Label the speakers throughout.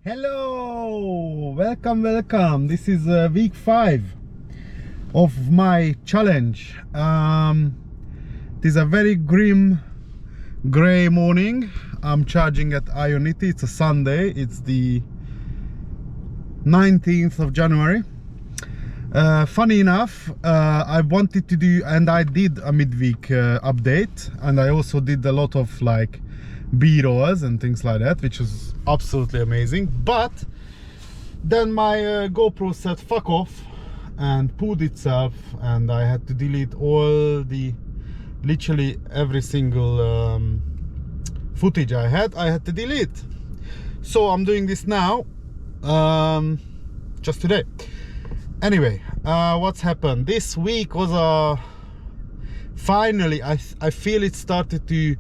Speaker 1: Hello, welcome. This is week 5 of my challenge. It is a very grim gray morning. I'm charging at Ionity. It's a Sunday. It's the 19th of January. Funny enough, I wanted to do, and I did a midweek update, and I also did a lot of like B-rolls and things like that, which was absolutely amazing. But then my GoPro said fuck off and pooed itself, and I had to delete all the literally every single footage I had to delete. So I'm doing this now, just today. Anyway, what's happened this week was finally I feel it started to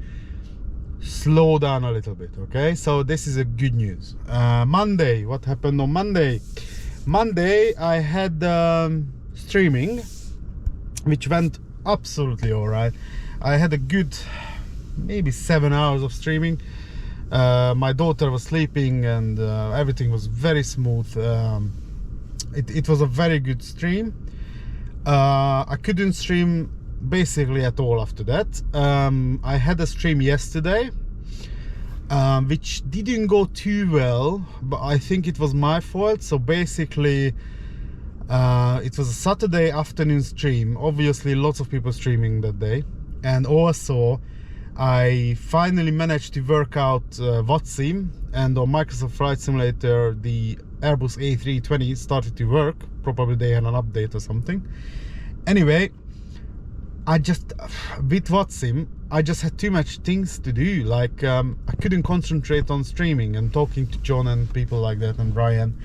Speaker 1: slow down a little bit. Okay, so this is a good news. Monday, what happened on Monday? I had streaming, which went absolutely all right. I had a good maybe 7 hours of streaming. My daughter was sleeping, and everything was very smooth. It was a very good stream. I couldn't stream basically at all after that. I had a stream yesterday, which didn't go too well, but I think it was my fault. So basically it was a Saturday afternoon stream. Obviously lots of people streaming that day, and also I finally managed to work out VOTSIM, and on Microsoft Flight Simulator the Airbus A320 started to work. Probably they had an update or something. Anyway, with VOTSIM, I just had too much things to do. Like I couldn't concentrate on streaming and talking to John and people like that, and Ryan,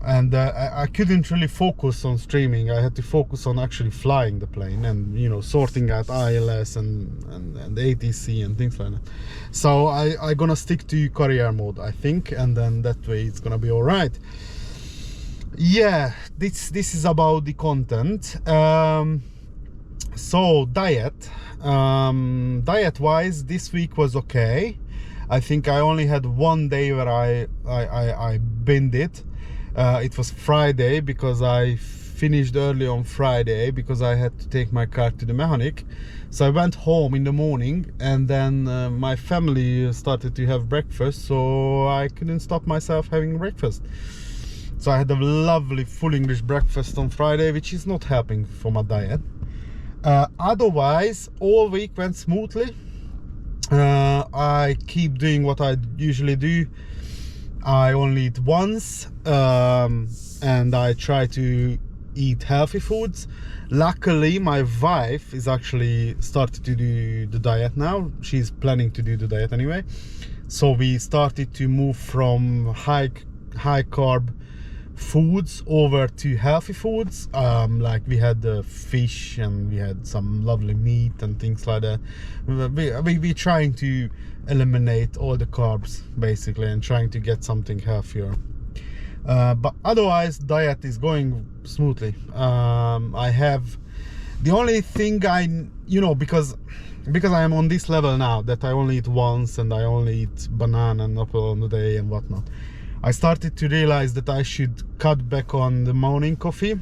Speaker 1: and I couldn't really focus on streaming. I had to focus on actually flying the plane and, you know, sorting out ILS and ATC and things like that. So I gonna stick to career mode, I think, and then that way it's gonna be all right. Yeah, this is about the content. So diet wise, this week was okay. I think I only had one day where I binned it. It was Friday, because I finished early on Friday because I had to take my car to the mechanic. So I went home in the morning, and then my family started to have breakfast, so I couldn't stop myself having breakfast. So I had a lovely full English breakfast on Friday, which is not helping for my diet. Otherwise, all week went smoothly. I keep doing what I usually do. I only eat once, and I try to eat healthy foods. Luckily, my wife is actually started to do the diet now. She's planning to do the diet anyway. So we started to move from high carb foods over to healthy foods. Like we had the fish, and we had some lovely meat and things like that. We're trying to eliminate all the carbs basically, and trying to get something healthier. But otherwise, diet is going smoothly. I have the only thing because I am on this level now that I only eat once, and I only eat banana and apple on the day and whatnot. I started to realize that I should cut back on the morning coffee.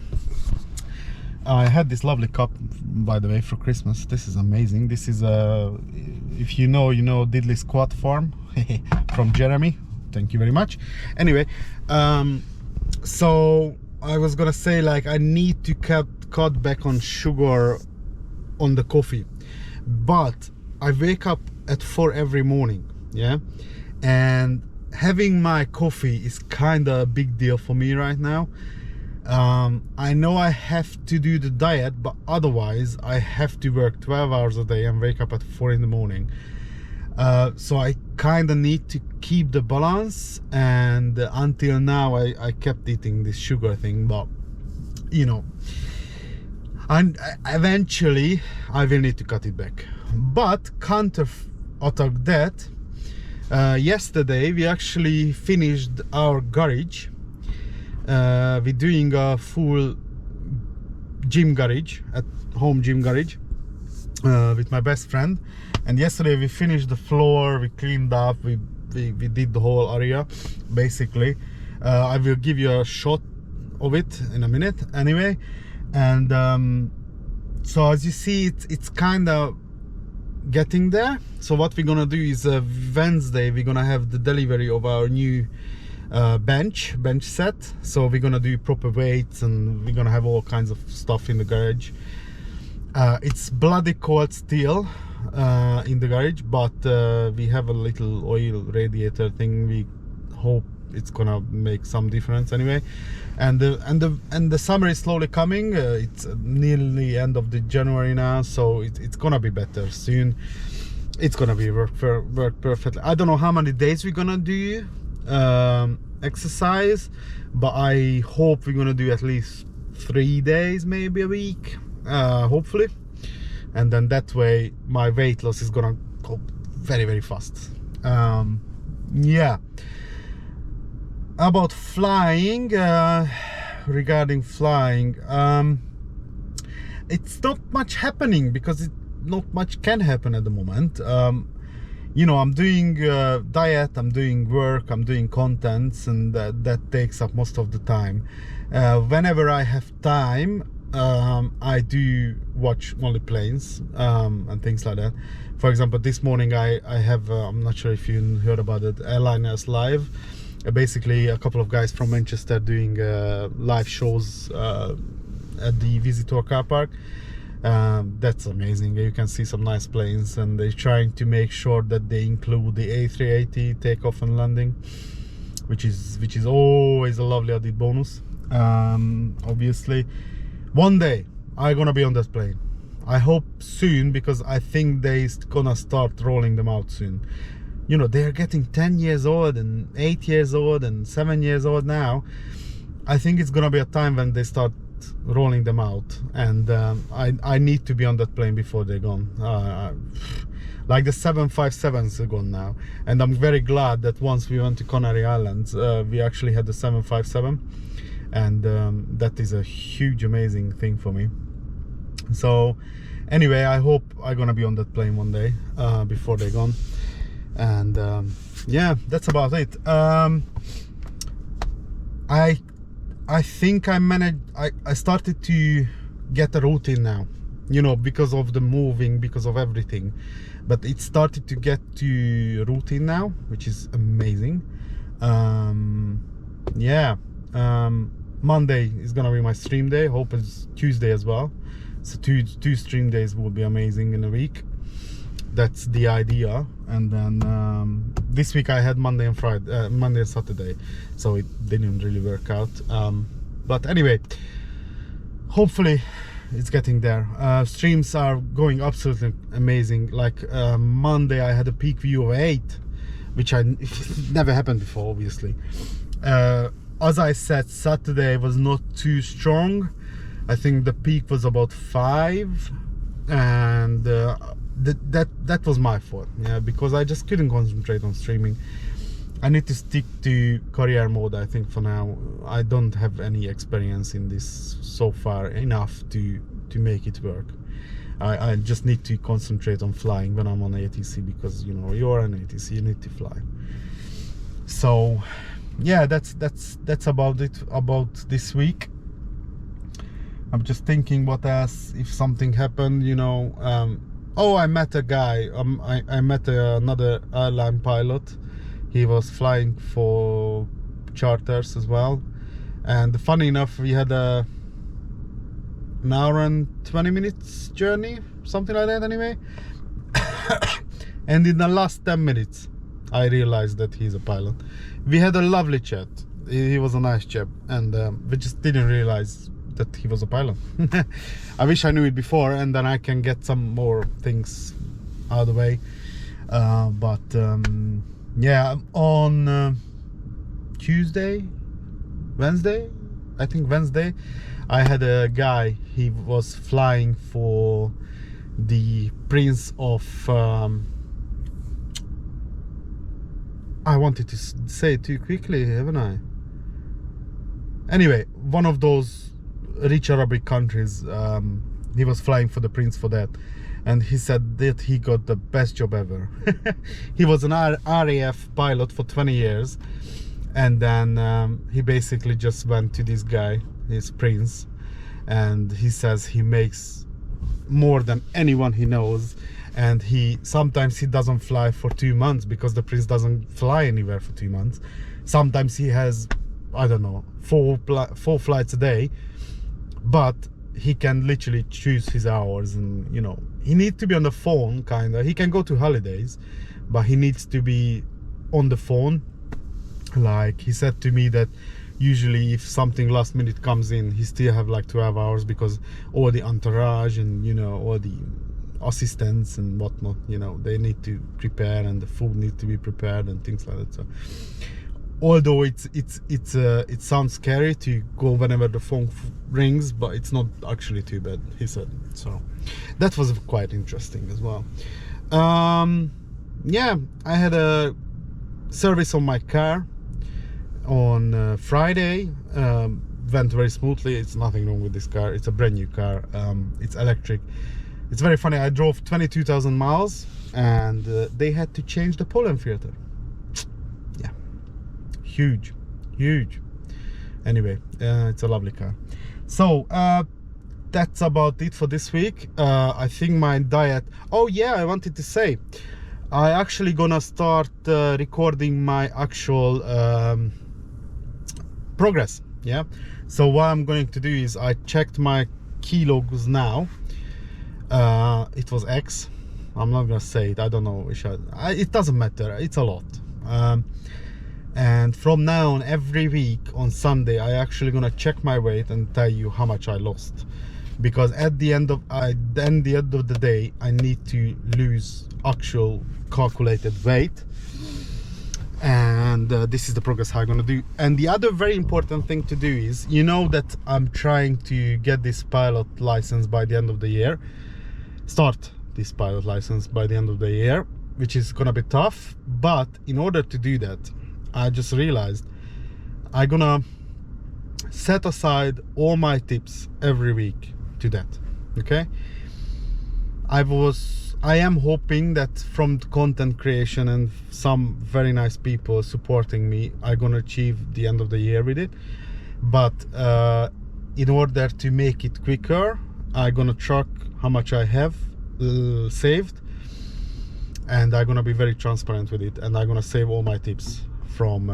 Speaker 1: I had this lovely cup, by the way, for Christmas. This is amazing. This is if you know Diddley Squat Farm from Jeremy. Thank you very much. Anyway, so I was gonna say, like, I need to cut back on sugar on the coffee, but I wake up at 4 every morning, yeah, and having my coffee is kind of a big deal for me right now. I know I have to do the diet, but otherwise I have to work 12 hours a day and wake up at 4 in the morning. So I kind of need to keep the balance, and until now I kept eating this sugar thing, but you know, and eventually I will need to cut it back. But counter attack that, yesterday we actually finished our garage. We're doing a full gym garage, at home gym garage, with my best friend, and yesterday we finished the floor, we cleaned up, we did the whole area. basically. I will give you a shot of it in a minute anyway. And so as you see, it's kind of getting there. So what we're gonna do is Wednesday we're gonna have the delivery of our new bench set. So we're gonna do proper weights, and we're gonna have all kinds of stuff in the garage. It's bloody cold still in the garage, but we have a little oil radiator thing. We hope it's gonna make some difference anyway. And the summer is slowly coming. It's nearly end of the January now, so it's gonna be better soon. It's gonna be work perfectly. I don't know how many days we're gonna do exercise, but I hope we're gonna do at least 3 days, maybe a week, hopefully. And then that way my weight loss is gonna go very fast. Yeah, about flying, regarding flying, it's not much happening because not much can happen at the moment. You know, I'm doing diet, I'm doing work, I'm doing contents, and that takes up most of the time. Whenever I have time, I do watch only planes and things like that. For example, this morning I have I'm not sure if you heard about it, Airliners Live. Basically a couple of guys from Manchester doing live shows at the Visitor car park. That's amazing. You can see some nice planes, and they're trying to make sure that they include the A380 takeoff and landing, which is always a lovely added bonus. Obviously one day I'm gonna be on that plane. I hope soon, because I think they're gonna start rolling them out soon. You know, they're getting 10 years old and 8 years old and 7 years old now. I think it's gonna be a time when they start rolling them out, and I need to be on that plane before they're gone. Like the 757s are gone now, and I'm very glad that once we went to Canary Islands, we actually had the 757, and that is a huge amazing thing for me. So anyway, I hope I'm gonna be on that plane one day before they're gone. And yeah, that's about it. I think I managed. I started to get a routine now, you know, because of the moving, because of everything. But it started to get to routine now, which is amazing. Yeah, Monday is gonna be my stream day. Hope it's Tuesday as well. So two stream days will be amazing in a week. That's the idea. And then this week I had Monday and Friday, Monday and Saturday, so it didn't really work out. But anyway, hopefully it's getting there. Streams are going absolutely amazing. Like Monday I had a peak view of 8, which never happened before, obviously. As I said, Saturday was not too strong. I think the peak was about 5, and that was my fault, yeah, because I just couldn't concentrate on streaming. I need to stick to career mode, I think, for now. I don't have any experience in this so far enough to make it work. I just need to concentrate on flying when I'm on ATC, because, you know, you're an ATC, you need to fly. So yeah, that's about it about this week. I'm just thinking what else, if something happened, you know. Oh, I met a guy. I met another airline pilot. He was flying for charters as well. And funny enough, we had an hour and 20 minutes journey, something like that anyway. And in the last 10 minutes, I realized that he's a pilot. We had a lovely chat. He was a nice chap, and we just didn't realize that he was a pilot. I wish I knew it before, and then I can get some more things out of the way. Yeah, on Wednesday, I think Wednesday, I had a guy. He was flying for the Prince of I wanted to say it too quickly, haven't I? Anyway, one of those rich Arabic countries. He was flying for the Prince for that, and he said that he got the best job ever. He was an RAF pilot for 20 years, And then he basically just went to this guy, his prince, and he says he makes more than anyone he knows, and sometimes he doesn't fly for 2 months because the prince doesn't fly anywhere for 2 months. Sometimes he has, I don't know, four flights a day, but he can literally choose his hours. And you know, he needs to be on the phone, kind of. He can go to holidays, but he needs to be on the phone. Like he said to me that usually if something last minute comes in, he still have like 12 hours because all the entourage and, you know, all the assistants and whatnot, you know, they need to prepare, and the food needs to be prepared and things like that. So although it sounds scary to go whenever the phone rings, but it's not actually too bad, he said. So that was quite interesting as well. Yeah, I had a service on my car on Friday. Went very smoothly. It's nothing wrong with this car. It's a brand new car. It's electric. It's very funny. I drove 22,000 miles and they had to change the pollen filter. Yeah, huge. Anyway, it's a lovely car. So that's about it for this week. I think my diet, oh yeah, I wanted to say, I actually gonna start recording my actual progress. Yeah, so what I'm going to do is I checked my kilos now. It was X. I'm not gonna say it, I don't know, it doesn't matter, it's a lot. And from now on, every week on Sunday, I actually gonna check my weight and tell you how much I lost, because at the end of the day, I need to lose actual calculated weight, and this is the progress I'm gonna do. And the other very important thing to do is, you know, that I'm trying to get this pilot license by the end of the year, start this pilot license by the end of the year, which is gonna be tough. But in order to do that, I just realized I'm gonna set aside all my tips every week to that. Okay, I am hoping that from the content creation and some very nice people supporting me, I'm gonna achieve the end of the year with it. But in order to make it quicker, I'm gonna track how much I have saved, and I'm gonna be very transparent with it, and I'm gonna save all my tips from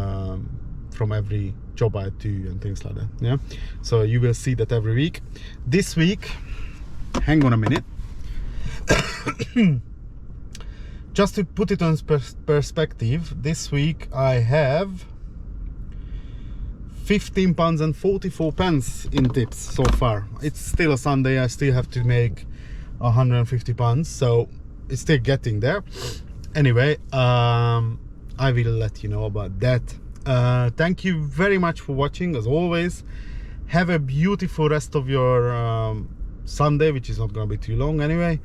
Speaker 1: every job I do and things like that. Yeah, so you will see that every week. This week, hang on a minute. Just to put it on perspective, this week I have £15.44 in tips so far. It's still a Sunday, I still have to make £150, so it's still getting there. Anyway, I will let you know about that. Thank you very much for watching, as always. Have a beautiful rest of your Sunday, which is not gonna be too long anyway.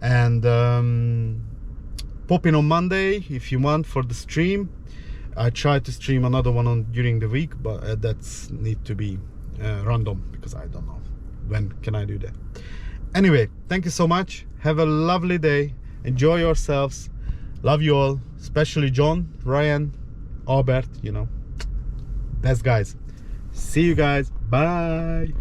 Speaker 1: And pop in on Monday if you want for the stream. I try to stream another one during the week, but that's need to be random, because I don't know when can I do that. Anyway, thank you so much. Have a lovely day. Enjoy yourselves. Love you all, especially John, Ryan, Albert, you know, best guys. See you guys. Bye.